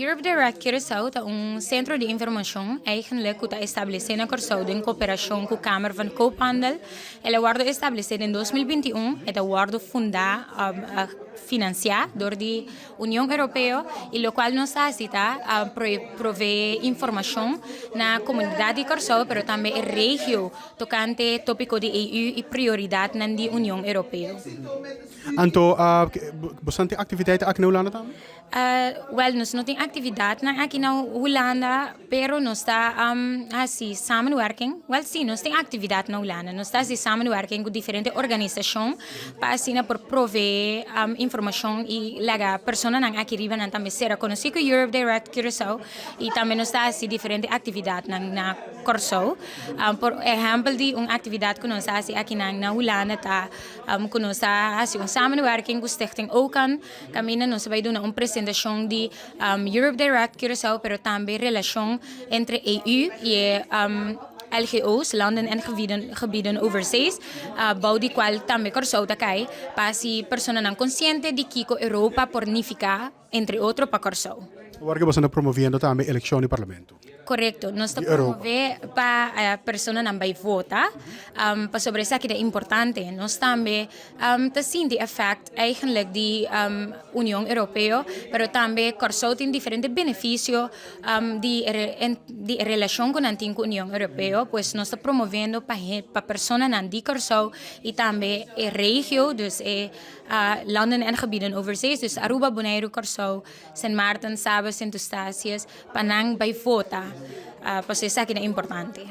Europe Direct Curacao é um centro de informação eigenlijk que está estabelecido na Curaçao em cooperação com a Câmara van Koophandel. Ele foi estabelecido em 2021 e foi fundado financiado por a União Europeia e o qual nos ajuda a prover informação na comunidade de Curaçao, mas também na região tocante tópico de EU e prioridade na União Europeia. Anto, bastante activiteiten aqui na Hulanda também? Well, nós não temos atividade aqui na Hulanda, pero nós está assim, samenwerking. Well, sim, nós temos atividade na Hulanda. Nós está assim, samenwerking com diferentes organizações para assim, por prover informação e legar pessoas aqui riba também ser conhecido com Europe Direct Curacao e também nós está assim, diferentes atividades na Curaçao. Por exemplo, de uma atividade que nós está assim, aqui na Hulanda, tá, que nós está assim, samenwerking com a Stichting Okan. Kami nós vai dar apresentação de Europe Direct Curacao, pero também relação entre EU e LGO's, landen en gebieden overseas, bouw die qual também Curaçao takai, para si persona não consciente de que Europa pornifica, entre outros, para Curaçao. Warga bastante promoviendo também elekshon e Parlamento. Correcto, nós promovemos para a pessoa não vai votar, para sobre isso que é importante. Nós também temos de efeito eigenlijk de União Europeia, mas também Curaçao tem diferentes benefícios de relação com a antiga União Europeia, pois nós estamos promovendo para a pessoa não de Curaçao e também a região, dus landen en gebieden overseas, dus Aruba, Bonaire, Curaçao, Sint Maarten, Saba, Sint Eustatius, para não vai votar. Pues isso aqui é importante.